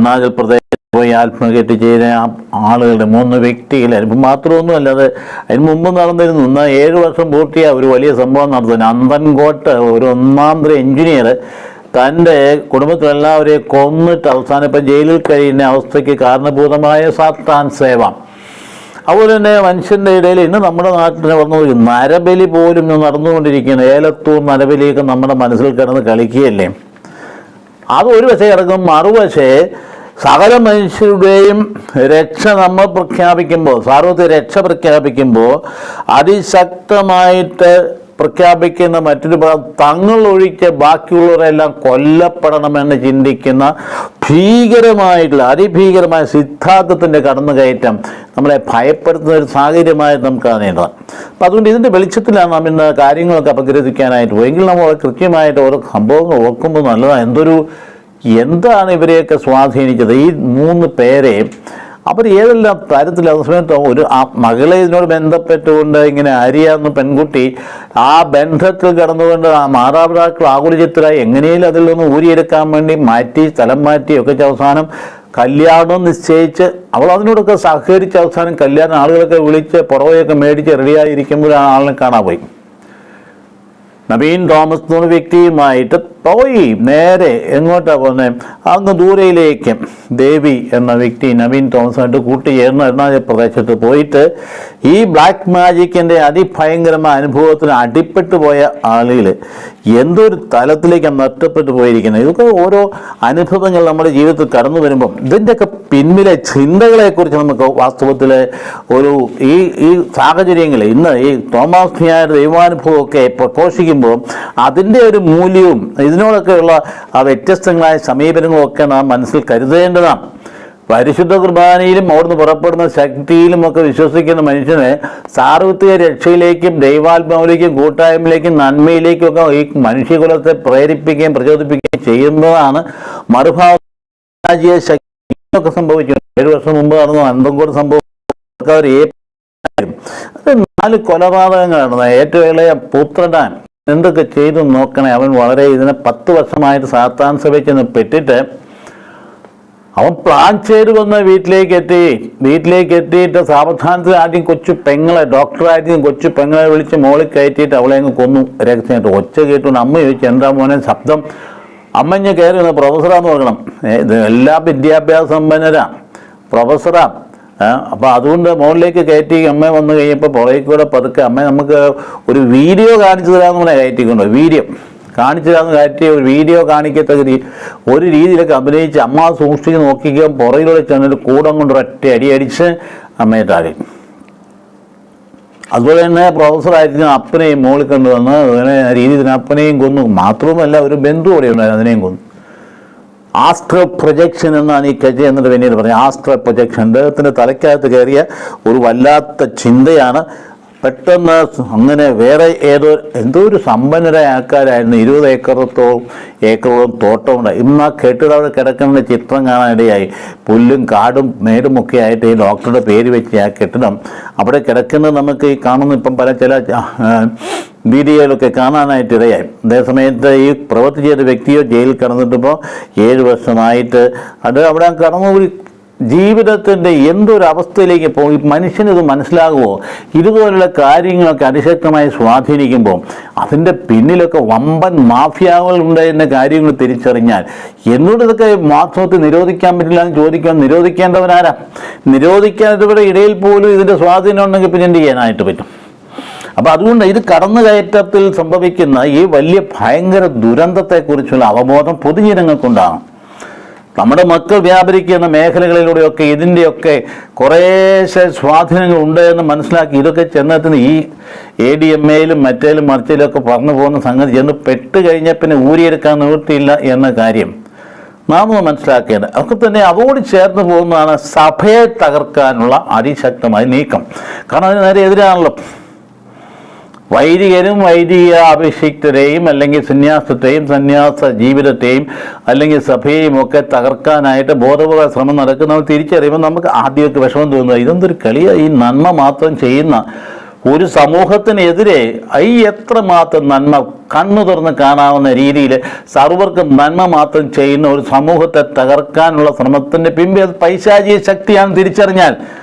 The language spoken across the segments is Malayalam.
അരുണാചൽ പ്രദേശ് പോയി ആത്മഹത്യ ചെയ്ത ആളുകളുടെ 3 വ്യക്തികളെ അനുഭവം മാത്രമൊന്നുമല്ല, അത് അതിന് മുമ്പ് നടന്നിരുന്നു. എന്നാൽ 7 വർഷം പൂർത്തിയായ ഒരു വലിയ സംഭവം നടത്തുന്നു. അന്തൻകോട്ട് ഒരു ഒന്നാന്തര എഞ്ചിനീയർ തൻ്റെ കുടുംബത്തിലെല്ലാവരെയും കൊന്നിട്ട് അവസാനം ഇപ്പം ജയിലിൽ കഴിയുന്ന അവസ്ഥയ്ക്ക് കാരണഭൂതമായ സാത്താൻ സേവ. അതുപോലെ തന്നെ മനുഷ്യൻ്റെ ഇടയിൽ ഇന്ന് നമ്മുടെ നാട്ടിൽ വന്നു നരബലി പോലും നടന്നുകൊണ്ടിരിക്കുകയാണ്. ഏലത്തൂർ നരബലിയൊക്കെ നമ്മുടെ മനസ്സിൽ കിടന്ന് കളിക്കുകയല്ലേ. അത് ഒരു വശം കിടക്കും. മറുവശേ സകല മനുഷ്യരുടെയും രക്ഷ നമ്മൾ പ്രഖ്യാപിക്കുമ്പോൾ, സാർവത്രിക രക്ഷ പ്രഖ്യാപിക്കുമ്പോൾ അതിശക്തമായിട്ട് പ്രഖ്യാപിക്കുന്ന മറ്റൊരു തങ്ങളൊഴിച്ച് ബാക്കിയുള്ളവരെല്ലാം കൊല്ലപ്പെടണമെന്ന് ചിന്തിക്കുന്ന ഭീകരമായിട്ടുള്ള അതിഭീകരമായ സിദ്ധാന്തത്തിൻ്റെ കടന്നുകയറ്റം നമ്മളെ ഭയപ്പെടുത്തുന്ന ഒരു സാഹചര്യമായി നമുക്ക് കാണേണ്ടതാണ്. അപ്പം അതുകൊണ്ട് ഇതിൻ്റെ വെളിച്ചത്തിലാണ് നാം ഇന്ന് കാര്യങ്ങളൊക്കെ അപഗ്രഥിക്കാനായിട്ട് പോയെങ്കിൽ നമ്മൾ കൃത്യമായിട്ട് ഓരോ സംഭവങ്ങൾ ഓർക്കുമ്പോൾ നല്ലതാണ്. എന്താണ് ഇവരെയൊക്കെ സ്വാധീനിച്ചത്? ഈ 3 പേരെ അവർ ഏതെല്ലാം തരത്തിൽ ആ സമയത്ത് ഒരു മകളെ ഇതിനോട് ബന്ധപ്പെട്ടുകൊണ്ട് ഇങ്ങനെ ആര്യാന്ന് പെൺകുട്ടി ആ ബന്ധത്തിൽ കടന്നുകൊണ്ട് ആ മാതാപിതാക്കൾ ആകുലചിത്തരായി എങ്ങനെയും അതിൽ നിന്ന് ഊരിയെടുക്കാൻ വേണ്ടി മാറ്റി സ്ഥലം മാറ്റിയൊക്കെ അവസാനം കല്യാണം നിശ്ചയിച്ച് അവൾ അതിനോടൊക്കെ സഹകരിച്ച് അവസാനം കല്യാണം ആളുകളൊക്കെ വിളിച്ച് പുറവെയൊക്കെ മേടിച്ച് റെഡിയായിരിക്കുമ്പോൾ ആ ആളിനെ കാണാൻ പോയി. നവീൻ തോമസ് എന്ന വ്യക്തിയുമായിട്ട് പോയി നേരെ എങ്ങോട്ടാണ് പോകുന്നത്? അങ്ങ് ദൂരയിലേക്ക് ദേവി എന്ന വ്യക്തി നവീൻ തോമസുമായിട്ട് കൂട്ടിച്ചേർന്ന് അരുണാചൽ പ്രദേശത്ത് പോയിട്ട് ഈ ബ്ലാക്ക് മാജിക്കിൻ്റെ അതിഭയങ്കരമായ അനുഭവത്തിന് അടിപ്പെട്ടു പോയ ആളുകൾ എന്തൊരു തലത്തിലേക്കാണ് നഷ്ടപ്പെട്ടു പോയിരിക്കുന്നത്. ഇതൊക്കെ ഓരോ അനുഭവങ്ങൾ നമ്മുടെ ജീവിതത്തിൽ കടന്നു വരുമ്പം ഇതിൻ്റെയൊക്കെ പിന്നിലെ ചിന്തകളെക്കുറിച്ച് നമുക്ക് വാസ്തവത്തിൽ ഈ സാഹചര്യങ്ങൾ ഇന്ന് ഈ തോമസ് ഖിയായുടെ ദൈവാനുഭവമൊക്കെ പ്രഘോഷിക്കുമ്പോൾ അതിൻ്റെ ഒരു മൂല്യവും ഇതിനോടൊക്കെയുള്ള ആ വ്യത്യസ്തങ്ങളായ സമീപനങ്ങളൊക്കെ നാം മനസ്സിൽ കരുതേണ്ടതാണ്. പരിശുദ്ധ കുർബാനയിലും അവിടുന്ന് പുറപ്പെടുന്ന ശക്തിയിലും ഒക്കെ വിശ്വസിക്കുന്ന മനുഷ്യനെ സാർവത്രിക രക്ഷയിലേക്കും ദൈവാത്മാവിലേക്കും കൂട്ടായ്മയിലേക്കും നന്മയിലേക്കും ഒക്കെ ഈ മനുഷ്യകുലത്തെ പ്രേരിപ്പിക്കുകയും പ്രചോദിപ്പിക്കുകയും ചെയ്യുന്നതാണ് മറുഭാഗ ശക്തിയൊക്കെ സംഭവിച്ചു. 7 വർഷം മുമ്പ് നടന്ന അന്തംകോട് സംഭവം അവർ 4 കൊലപാതകങ്ങളാണ്. ഏറ്റവും ഇളയ പുത്രനാൻ എന്തൊക്കെ ചെയ്തു നോക്കണേ. അവൻ വളരെ ഇതിനെ 10 വർഷമായിട്ട് സാത്താൻ സഭയിൽ ചെന്ന് പെട്ടിട്ട് അവൻ പ്ലാൻ ചെയ്ത് വന്ന് വീട്ടിലേക്ക് എത്തിയിട്ട് സാവധാനത്തിൽ ആദ്യം കൊച്ചു പെങ്ങളെ ഡോക്ടറായിരിക്കും കൊച്ചു പെങ്ങളെ വിളിച്ച് മോളിൽ കയറ്റിയിട്ട് അവളെ അങ്ങ് കൊന്നു. രഹസ്യമായിട്ട് ഒച്ച കേട്ടുകൊണ്ട് അമ്മ ചോദിച്ചു, എന്താ മോനെ ശബ്ദം? അമ്മ ഞാൻ കയറി വന്ന് പ്രൊഫസറാന്ന് പറയണം. ഇത് എല്ലാ വിദ്യാഭ്യാസ സമ്പന്നരാണ്, പ്രൊഫസറാ. അപ്പോൾ അതുകൊണ്ട് മുകളിലേക്ക് കയറ്റി അമ്മ വന്നു കഴിഞ്ഞപ്പോൾ പുറകെ കൂടെ പതുക്കെ അമ്മ നമുക്ക് ഒരു വീഡിയോ കാണിച്ചു തരാമെന്ന് പറഞ്ഞാൽ കയറ്റിക്കൊണ്ടോ വീഡിയോ കാണിച്ചു തരാമെന്ന് കയറ്റി ഒരു വീഡിയോ കാണിക്കത്തക്ക ഒരു രീതിയിലൊക്കെ അഭിനയിച്ച് അമ്മ സൂക്ഷിച്ച് നോക്കിക്കുക പുറകിലൂടെ ചെന്നിട്ട് കൂടം കൊണ്ട് ഒറ്റ അടിച്ച് അമ്മയെ താഴെ. അതുപോലെ തന്നെ പ്രൊഫസറായിരിക്കും അപ്പനെയും മുകളിൽ കൊണ്ടുവന്ന് അങ്ങനെ രീതിയിൽ അപ്പനെയും കൊന്നു. മാത്രവുമല്ല ഒരു ബന്ധു കൂടെ ഉണ്ടായിരുന്നു, അതിനെയും കൊന്നു. ആസ്ട്രൽ പ്രൊജക്ഷൻ എന്നാണ് ഈ കജ എന്നിട്ട് പിന്നീട് പറഞ്ഞത്. ആസ്ട്രൽ പ്രൊജക്ഷൻ അദ്ദേഹത്തിൻ്റെ തലയ്ക്കകത്ത് കയറിയ ഒരു വല്ലാത്ത ചിന്തയാണ്. പെട്ടെന്ന് അങ്ങനെ വേറെ എന്തോ ഒരു സമ്പന്നരായ ആൾക്കാരായിരുന്നു. 20 ഏക്കറോളം തോട്ടമുണ്ടായി. ഇന്ന് ആ കെട്ടിടം അവിടെ കിടക്കുന്ന ചിത്രം കാണാനിടയായി. പുല്ലും കാടും മേടുമൊക്കെ ആയിട്ട് ഈ ഡോക്ടറുടെ പേര് വെച്ച് ആ കെട്ടിടം അവിടെ കിടക്കുന്നത് നമുക്ക് ഈ കാണുന്ന ഇപ്പം ചില വീഡിയോയിലൊക്കെ കാണാനായിട്ട് ഇടയായി. അതേസമയത്ത് ഈ പ്രവൃത്തി ചെയ്ത വ്യക്തിയോ ജയിലിൽ കിടന്നിട്ടിപ്പോൾ 7 വർഷമായിട്ട് അത് അവിടെ കടന്നു. ജീവിതത്തിൻ്റെ എന്തൊരു അവസ്ഥയിലേക്ക് പോയി മനുഷ്യനിത് മനസ്സിലാകുമോ? ഇതുപോലുള്ള കാര്യങ്ങളൊക്കെ അതിശക്തമായി സ്വാധീനിക്കുമ്പോൾ അതിൻ്റെ പിന്നിലൊക്കെ വമ്പൻ മാഫിയാകൾ ഉണ്ട് എന്ന കാര്യങ്ങൾ തിരിച്ചറിഞ്ഞാൽ എന്നോട് ഇതൊക്കെ വാസ്തവത്തിൽ നിരോധിക്കാൻ പറ്റില്ല എന്ന് ചോദിക്കാൻ നിരോധിക്കേണ്ടവനാരാ? നിരോധിക്കാത്തവരുടെ ഇടയിൽ പോലും ഇതിൻ്റെ സ്വാധീനം ഉണ്ടെങ്കിൽ പിന്നെ എന്ത് ചെയ്യാനായിട്ട് പറ്റും? അപ്പോൾ അതുകൊണ്ട് ഇത് കടന്നുകയറ്റത്തിൽ സംഭവിക്കുന്ന ഈ വലിയ ഭയങ്കര ദുരന്തത്തെക്കുറിച്ചുള്ള അവബോധം പൊതുജനങ്ങൾക്കുണ്ടാകും. നമ്മുടെ മക്കൾ വ്യാപരിക്കുന്ന മേഖലകളിലൂടെയൊക്കെ ഇതിൻ്റെയൊക്കെ കുറേശ്ശെ സ്വാധീനങ്ങൾ ഉണ്ട് എന്ന് മനസ്സിലാക്കി ഇതൊക്കെ ചെന്നെത്തുന്ന ഈ ADMAയിലും മറ്റേലും മറിച്ചിലൊക്കെ പറഞ്ഞു പോകുന്ന സംഗതി ചെന്ന് പെട്ട് കഴിഞ്ഞാൽ പിന്നെ ഊരിയെടുക്കാൻ നിവൃത്തിയില്ല എന്ന കാര്യം നാം മനസ്സിലാക്കേണ്ടത്. ഒക്കെ തന്നെ അതോട് ചേർന്ന് പോകുന്നതാണ് സഭയെ തകർക്കാനുള്ള അതിശക്തമായ നീക്കം. കാരണം അതിന് നേരെ എതിരാണല്ലോ. വൈദികരും വൈദിക അഭിഷിക്തരെയും അല്ലെങ്കിൽ സന്യാസത്തെയും സന്യാസ ജീവിതത്തെയും അല്ലെങ്കിൽ സഭയെയും ഒക്കെ തകർക്കാനായിട്ട് ബോധപൂർവ്വ ശ്രമം നടക്കുന്നവർ തിരിച്ചറിയുമ്പോൾ നമുക്ക് ആദ്യമൊക്കെ വിഷമം തോന്നുക, ഇതെന്തൊരു കളിയാണ്, ഈ നന്മ മാത്രം ചെയ്യുന്ന ഒരു സമൂഹത്തിനെതിരെ എത്രമാത്രം നന്മ കണ്ണു തുറന്ന് കാണാവുന്ന രീതിയിൽ സർവർക്കും നന്മ മാത്രം ചെയ്യുന്ന ഒരു സമൂഹത്തെ തകർക്കാനുള്ള ശ്രമത്തിൻ്റെ പിമ്പിൽ അത് പൈശാചിക ശക്തിയാണ് തിരിച്ചറിഞ്ഞാൽ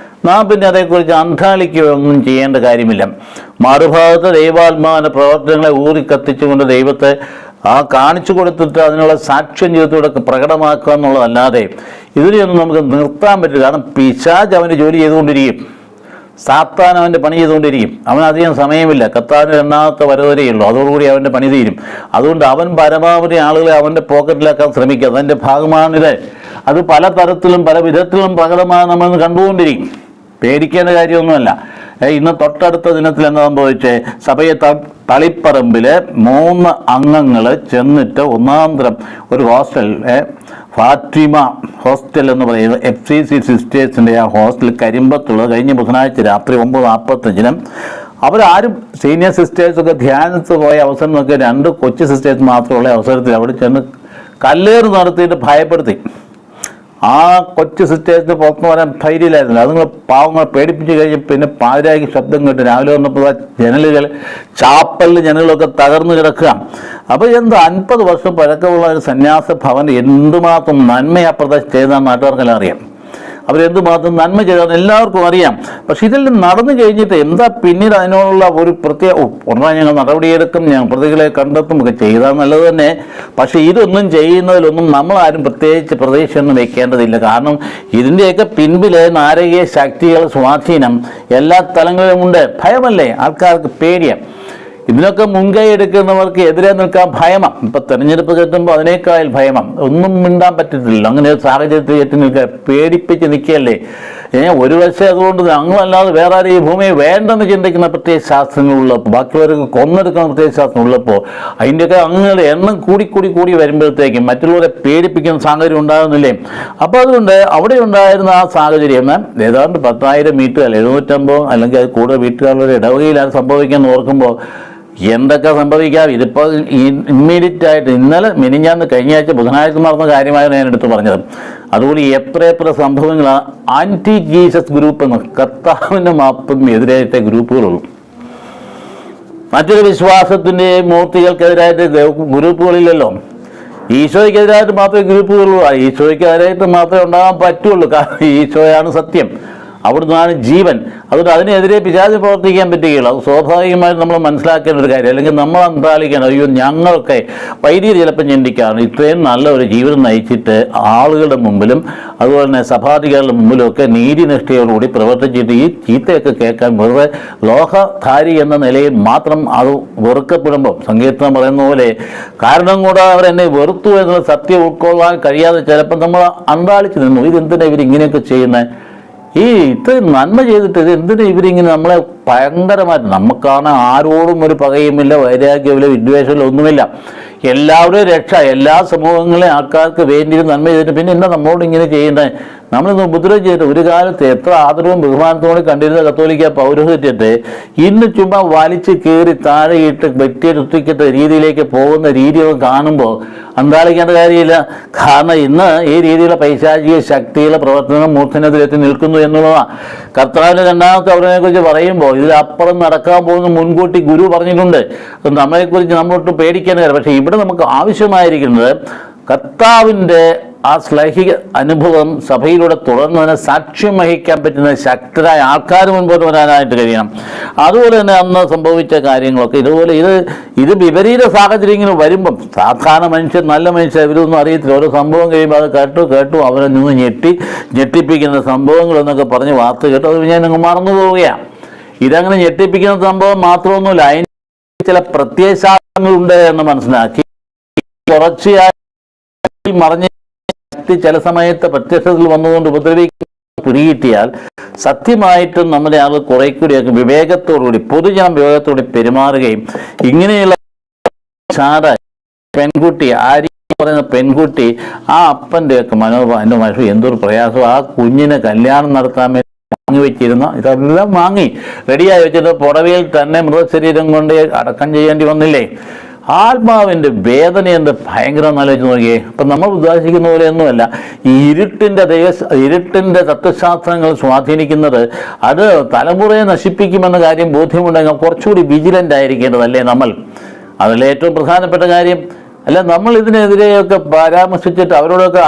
നാം പിന്നെ അതേക്കുറിച്ച് അന്ധാളിക്കുകയൊന്നും ചെയ്യേണ്ട കാര്യമില്ല. മറുഭാഗത്ത് ദൈവാത്മാവിൻ്റെ പ്രവർത്തനങ്ങളെ ഊറിക്കത്തിച്ചുകൊണ്ട് ദൈവത്തെ കാണിച്ചു കൊടുത്തിട്ട് അതിനുള്ള സാക്ഷ്യം ജീവിതത്തോടെ പ്രകടമാക്കുക എന്നുള്ളതല്ലാതെ ഇതിനെയൊന്നും നമുക്ക് നിർത്താൻ പറ്റില്ല. കാരണം പിശാച് അവൻ്റെ ജോലി ചെയ്തുകൊണ്ടിരിക്കും, സാത്താൻ അവൻ്റെ പണി ചെയ്തുകൊണ്ടിരിക്കും. അവനധികം സമയമില്ല, കർത്താവിൻ്റെ രണ്ടാമത്തെ വരവരെയുള്ളൂ, അതോടുകൂടി അവൻ്റെ പണി തീരും. അതുകൊണ്ട് അവൻ പരമാവധി ആളുകളെ അവൻ്റെ പോക്കറ്റിലാക്കാൻ ശ്രമിക്കുക. അതിൻ്റെ ഭാഗമാണിത്. അത് പല തരത്തിലും പല വിധത്തിലും പ്രകടമായി നമ്മളൊന്ന് കണ്ടുകൊണ്ടിരിക്കും. പേടിക്കേണ്ട കാര്യമൊന്നുമല്ല. ഇന്ന് തൊട്ടടുത്ത ദിനത്തിൽ എന്താ സംഭവിച്ചേ? സഭയെ തളിപ്പറമ്പിൽ 3 അംഗങ്ങൾ ചെന്നിട്ട് ഒന്നാന്തരം ഒരു ഹോസ്റ്റൽ, ഫാത്തിമ ഹോസ്റ്റൽ എന്ന് പറയുന്നത് FCC സിസ്റ്റേഴ്സിൻ്റെ ആ ഹോസ്റ്റൽ കരിമ്പത്തുള്ളത് കഴിഞ്ഞ ബുധനാഴ്ച രാത്രി 9:45 അവരാരും സീനിയർ സിസ്റ്റേഴ്സൊക്കെ ധ്യാനത്ത് പോയ അവസരം നോക്കി 2 കൊച്ചു സിസ്റ്റേഴ്സ് മാത്രമുള്ള അവസരത്തിൽ അവിടെ ചെന്ന് കല്ലേറ് നടത്തിയിട്ട് ഭയപ്പെടുത്തി. ആ കൊച്ചു സിസ്റ്റേഴ്സിന് പുറത്തു വരാൻ ധൈര്യമില്ലായിരുന്നില്ല. അതുങ്ങൾ പാവങ്ങളെ പേടിപ്പിച്ച് കഴിഞ്ഞ് പിന്നെ പാതിരാക്കി ശബ്ദം കേട്ട് രാവിലെ വന്നപ്പോൾ ജനലുകൾ, ചാപ്പലിൽ ജനലുകളൊക്കെ തകർന്നു കിടക്കുക. അപ്പോൾ എന്ത് 50 വർഷം പഴക്കമുള്ള ഒരു സന്യാസ ഭവൻ എന്തുമാത്രം നന്മയാ പ്രദേശം ചെയ്താൽ നാട്ടുകാർക്കെല്ലാം അറിയാം. അവരെന്തുമാത്രം നന്മ ചെയ്താൽ എല്ലാവർക്കും അറിയാം. പക്ഷെ ഇതെല്ലാം നടന്നു കഴിഞ്ഞിട്ട് എന്താ പിന്നീട് അതിനോടുള്ള ഒരു പ്രത്യേക ഉടനെ ഞങ്ങൾ നടപടിയെടുക്കും, ഞങ്ങൾ പ്രതികളെ കണ്ടെത്തും ഒക്കെ ചെയ്താൽ നല്ലത് തന്നെ. പക്ഷെ ഇതൊന്നും ചെയ്യുന്നതിലൊന്നും നമ്മളാരും പ്രത്യേകിച്ച് പ്രതീക്ഷയൊന്നും വെക്കേണ്ടതില്ല. കാരണം ഇതിൻ്റെയൊക്കെ പിൻപിൽ നാരകീയ ശക്തികൾ സ്വാധീനം എല്ലാ തലങ്ങളിലുമുണ്ട്. ഭയമല്ലേ, ആൾക്കാർക്ക് പേടിയാണ്. ഇതിനൊക്കെ മുൻകൈ എടുക്കുന്നവർക്ക് എതിരെ നിൽക്കാൻ ഭയമാണ്. ഇപ്പം തെരഞ്ഞെടുപ്പ് കിട്ടുമ്പോൾ അതിനേക്കാൾ ഭയമാണ്. ഒന്നും മിണ്ടാൻ പറ്റത്തില്ല. അങ്ങനെ ഒരു സാഹചര്യത്തിൽ എത്തി നിൽക്കുക, പേടിപ്പിച്ച് നിൽക്കുകയല്ലേ. ഒരു വശം അതുകൊണ്ട് ഞങ്ങളല്ലാതെ വേറെ ആരും ഈ ഭൂമിയെ വേണ്ടെന്ന് ചിന്തിക്കുന്ന പ്രത്യേക ശാസ്ത്രങ്ങളുള്ളപ്പോൾ, ബാക്കിയുള്ളവർക്ക് കൊന്നെടുക്കുന്ന പ്രത്യേക ശാസ്ത്രം ഉള്ളപ്പോൾ അതിൻ്റെയൊക്കെ അങ്ങനെ എണ്ണം കൂടി വരുമ്പോഴത്തേക്കും മറ്റുള്ളവരെ പേടിപ്പിക്കുന്ന സാഹചര്യം ഉണ്ടാകുന്നില്ലേ. അപ്പോൾ അതുകൊണ്ട് അവിടെ ഉണ്ടായിരുന്ന ആ സാഹചര്യം ഏതാണ്ട് 10,000 മീറ്റർ അല്ല 750 അല്ലെങ്കിൽ അത് കൂടുതൽ വീട്ടുകാരുടെ ഇടവകയിലാണ് സംഭവിക്കാമെന്ന് ഓർക്കുമ്പോൾ എന്തൊക്കെ സംഭവിക്കാം. ഇതിപ്പോൾ ഇമ്മീഡിയറ്റ് ആയിട്ട് ഇന്നലെ മിനിഞ്ഞാന്ന് കഴിഞ്ഞ ആഴ്ച ബുധനാഴ്ച നടന്ന കാര്യമായാണ് ഞാൻ എടുത്തു പറഞ്ഞത്. അതുപോലെ എത്ര സംഭവങ്ങളാണ് ആൻറ്റി ജീസസ് ഗ്രൂപ്പ് എന്ന് കർത്താവിൻ്റെ മാപ്പിനും എതിരായിട്ട് ഗ്രൂപ്പുകളുള്ളൂ. മറ്റൊരു വിശ്വാസത്തിൻ്റെ മൂർത്തികൾക്കെതിരായിട്ട് ഗ്രൂപ്പുകളില്ലല്ലോ. ഈശോയ്ക്കെതിരായിട്ട് മാത്രമേ ഗ്രൂപ്പുകളുള്ളൂ. ഈശോയ്ക്കെതിരായിട്ട് മാത്രമേ ഉണ്ടാകാൻ പറ്റുള്ളൂ. കാരണം ഈശോയാണ് സത്യം, അവിടുന്നാണ് ജീവൻ. അതുകൊണ്ട് അതിനെതിരെ പിശാച് പ്രവർത്തിക്കാൻ പറ്റുകയില്ല. അത് സ്വാഭാവികമായിട്ട് നമ്മൾ മനസ്സിലാക്കേണ്ട ഒരു കാര്യം. അല്ലെങ്കിൽ നമ്മൾ അന്താളിക്കണം, അയ്യോ ഞങ്ങളൊക്കെ വൈദികർ ചിലപ്പോൾ ചിന്തിക്കാറുണ്ട് ഇത്രയും നല്ല ഒരു ജീവിതം നയിച്ചിട്ട് ആളുകളുടെ മുമ്പിലും അതുപോലെ തന്നെ സഭാധികാരികളുടെ മുമ്പിലും ഒക്കെ നീതിനിഷ്ഠയോടുകൂടി പ്രവർത്തിച്ചിട്ട് ഈ ചീത്തയൊക്കെ കേൾക്കാൻ വെറുതെ ലോഹധാരി എന്ന നിലയിൽ മാത്രം അത് വെറുക്കപ്പെടുമ്പോൾ സങ്കീർത്തനം പറയുന്ന പോലെ കാരണം കൂടെ അവരെന്നെ വെറുത്തു എന്നുള്ള സത്യം ഉൾക്കൊള്ളാൻ കഴിയാതെ ചിലപ്പോൾ നമ്മൾ അന്താളിച്ച് നിന്നു. ഇതെന്തിനാ ഇവരിങ്ങനെയൊക്കെ ചെയ്യുന്നത്? ഇത്രയും നന്മ ചെയ്തിട്ട് ഇത് എന്തിനാ ഇവരിങ്ങനെ നമ്മളെ ഭയങ്കരമായിട്ട്, നമുക്കാണ് ആരോടും ഒരു പകയുമില്ല, വൈരാഗ്യമില്ല, വിദ്വേഷമില്ല, ഒന്നുമില്ല. എല്ലാവരുടെയും രക്ഷ, എല്ലാ സമൂഹങ്ങളിലെ ആൾക്കാർക്ക് വേണ്ടി നന്മ ചെയ്തിട്ട് പിന്നെ എന്താ നമ്മളോട് ഇങ്ങനെ ചെയ്യുന്നത്? നമ്മളിന്ന് ഉപദ്രവം ചെയ്തിട്ട് ഒരു കാലത്ത് എത്ര ആദരവും ബഹുമാനത്തോടെ കണ്ടിരുന്ന കത്തോലിക്ക പൗരോഹിത്യത്തെ ഇന്ന് ചുമ്മാ വലിച്ച് കയറി താഴെയിട്ട് വെട്ടിയെടുത്തിക്കത്ത രീതിയിലേക്ക് പോകുന്ന രീതികൾ കാണുമ്പോൾ അന്താളിക്കേണ്ട കാര്യമില്ല. കാരണം ഇന്ന് ഈ രീതിയിലുള്ള പൈശാചിക ശക്തികളുടെ പ്രവർത്തനം മൂർഖനെതിരെത്തി നിൽക്കുന്നു എന്നുള്ളതാണ്. കർത്താവിൻ്റെ രണ്ടാമത്തെ അവരെക്കുറിച്ച് പറയുമ്പോൾ ഇതിലപ്പുറം നടക്കാൻ പോകുന്ന മുൻകൂട്ടി ഗുരു പറഞ്ഞിട്ടുണ്ട്. നമ്മളെക്കുറിച്ച് നമ്മളൊട്ട് പേടിക്കേണ്ട കാര്യം. പക്ഷേ ഇവിടെ നമുക്ക് ആവശ്യമായിരിക്കുന്നത് കർത്താവിൻ്റെ ആ ശ്ലൈഹിക അനുഭവം സഭയിലൂടെ തുടർന്നതിനെ സാക്ഷ്യം വഹിക്കാൻ പറ്റുന്ന ശക്തരായ ആൾക്കാർ മുൻപോട്ട് വരാനായിട്ട് കഴിയണം. അതുപോലെ തന്നെ അന്ന് സംഭവിച്ച കാര്യങ്ങളൊക്കെ ഇതുപോലെ ഇത് വിപരീത സാഹചര്യങ്ങൾ വരുമ്പം സാധാരണ മനുഷ്യർ, നല്ല മനുഷ്യർ, ഇവരൊന്നും അറിയത്തില്ല. ഓരോ സംഭവം കഴിയുമ്പോൾ അത് കേട്ടു അവരെ നിന്ന് ഞെട്ടിപ്പിക്കുന്ന സംഭവങ്ങളെന്നൊക്കെ പറഞ്ഞ് വാർത്ത കേട്ടു അത് ഞാൻ അങ്ങ് മറന്നു പോവുകയാണ്. ഇതങ്ങനെ ഞെട്ടിപ്പിക്കുന്ന സംഭവം മാത്രമൊന്നുമില്ല, അതിന് ചില പ്രത്യയശാസ്ത്രങ്ങളുണ്ട് എന്ന് മനസ്സിലാക്കി തുടർച്ചയായി മറിഞ്ഞ ചില സമയത്ത് പ്രത്യക്ഷത്തിൽ വന്നുകൊണ്ട് ഉപദ്രവിക്കുന്ന പിടികിട്ടിയാൽ സത്യമായിട്ടും നമ്മുടെ ആളുകൾ കുറെ കൂടിയൊക്കെ വിവേകത്തോടുകൂടി പൊതുജനം വിവേകത്തോടെ പെരുമാറുകയും ഇങ്ങനെയുള്ള പെൺകുട്ടി പറയുന്ന പെൺകുട്ടി ആ അപ്പൻ്റെയൊക്കെ മനോഭാവം മനസ്സിൽ എന്തൊരു പ്രയാസം. ആ കുഞ്ഞിനെ കല്യാണം നടത്താൻ വേണ്ടി വാങ്ങി വെച്ചിരുന്ന ഇതെല്ലാം വാങ്ങി റെഡിയായി വെച്ചിട്ട് പുടവയിൽ തന്നെ മൃതശരീരം കൊണ്ട് അടക്കം ചെയ്യേണ്ടി വന്നില്ലേ. ആത്മാവിൻ്റെ വേദന എന്ത് ഭയങ്കരം ആലോചിച്ച് നോക്കിയേ. അപ്പം നമ്മൾ ഉദ്ദേശിക്കുന്ന പോലെയൊന്നുമല്ല ഈ ഇരുട്ടിൻ്റെ തത്വശാസ്ത്രങ്ങൾ സ്വാധീനിക്കുന്നത്. അത് തലമുറയെ നശിപ്പിക്കുമെന്ന കാര്യം ബോധ്യമുണ്ടെങ്കിൽ കുറച്ചുകൂടി വിജിലൻ്റ് ആയിരിക്കേണ്ടതല്ലേ നമ്മൾ. അതിലെ ഏറ്റവും പ്രധാനപ്പെട്ട കാര്യം അല്ല, നമ്മൾ ഇതിനെതിരെയൊക്കെ പരാമർശിച്ചിട്ട് അവരോടൊക്കെ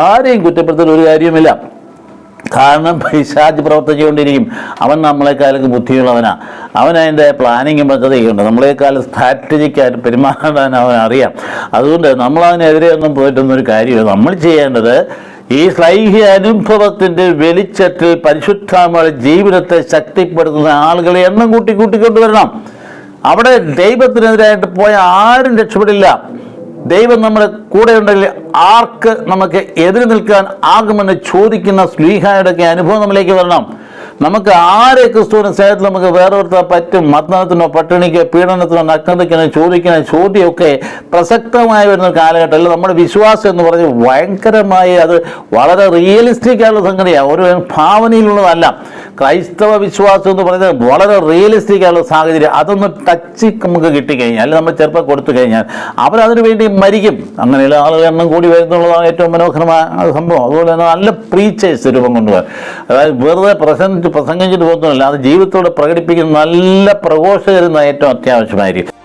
ആരെയും കുറ്റപ്പെടുത്തുന്ന ഒരു കാര്യവുമില്ല. കാരണം പിശാച് പ്രവർത്തിച്ചുകൊണ്ടിരിക്കും. അവൻ നമ്മളെക്കാലൊക്കെ ബുദ്ധിയുള്ളവനാ. അവനതിൻ്റെ പ്ലാനിങ്ങും പദ്ധതിയുണ്ട്. നമ്മളെക്കാൾ സ്ട്രാറ്റജിക്കായിട്ട് പെരുമാറാൻ അവനറിയാം. അതുകൊണ്ട് നമ്മളതിനെതിരെ ഒന്നും പോയിട്ടൊന്നൊരു കാര്യമില്ല. നമ്മൾ ചെയ്യേണ്ടത് ഈ ശ്ലൈഹ്യ അനുഭവത്തിൻ്റെ വെളിച്ചത്തിൽ പരിശുദ്ധമായ ജീവിതത്തെ ശക്തിപ്പെടുത്തുന്ന ആളുകളെ എണ്ണം കൂട്ടിക്കൊണ്ടുവരണം. അവിടെ ദൈവത്തിനെതിരായിട്ട് പോയ ആരും രക്ഷപ്പെടില്ല. ദൈവം നമ്മുടെ കൂടെ ഉണ്ടെങ്കിൽ ആർക്ക് നമുക്ക് എതിര് നിൽക്കാൻ ആകുമെന്ന് ചോദിക്കുന്ന ശ്ലീഹായുടെയൊക്കെ അനുഭവം നമ്മളിലേക്ക് വരണം. നമുക്ക് ആരെ ക്രിസ്തുവിന്റെ സ്നേഹത്തിൽ നമുക്ക് വേറൊരുത്താൻ പറ്റും? മർദ്ദനത്തിനോ പട്ടിണിക്കോ പീഡനത്തിനോ നഗ്നതയ്ക്കോ ചോദിക്കുന്ന ചോദ്യമൊക്കെ പ്രസക്തമായി വരുന്ന കാലഘട്ടത്തിൽ നമ്മുടെ വിശ്വാസം എന്ന് പറഞ്ഞ് ഭയങ്കരമായി അത് വളരെ റിയലിസ്റ്റിക് ആയുള്ള സംഗതിയാണ്. ഒരു ഭാവനയിലുള്ളതല്ല. ക്രൈസ്തവ വിശ്വാസം എന്ന് പറയുന്നത് വളരെ റിയലിസ്റ്റിക് ആയുള്ള സാഹചര്യം. അതൊന്ന് ടച്ച് നമുക്ക് കിട്ടിക്കഴിഞ്ഞാൽ, അല്ലെങ്കിൽ നമ്മൾ ചെറുപ്പം കൊടുത്തു കഴിഞ്ഞാൽ അവരതിനു വേണ്ടി മരിക്കും. അങ്ങനെയുള്ള ആളുകൾ എണ്ണം കൂടി വരുന്നുള്ളതാണ് ഏറ്റവും മനോഹരമായ സംഭവം. അതുപോലെ തന്നെ നല്ല പ്രീച്ചേഴ്സ് രൂപം കൊണ്ടുപോകാൻ, അതായത് വെറുതെ പ്രസംഗിച്ചിട്ട് പോകുന്നില്ല, അത് ജീവിതത്തോടെ പ്രകടിപ്പിക്കുന്ന നല്ല പ്രഘോഷകരുന്ന ഏറ്റവും അത്യാവശ്യമായിരിക്കും.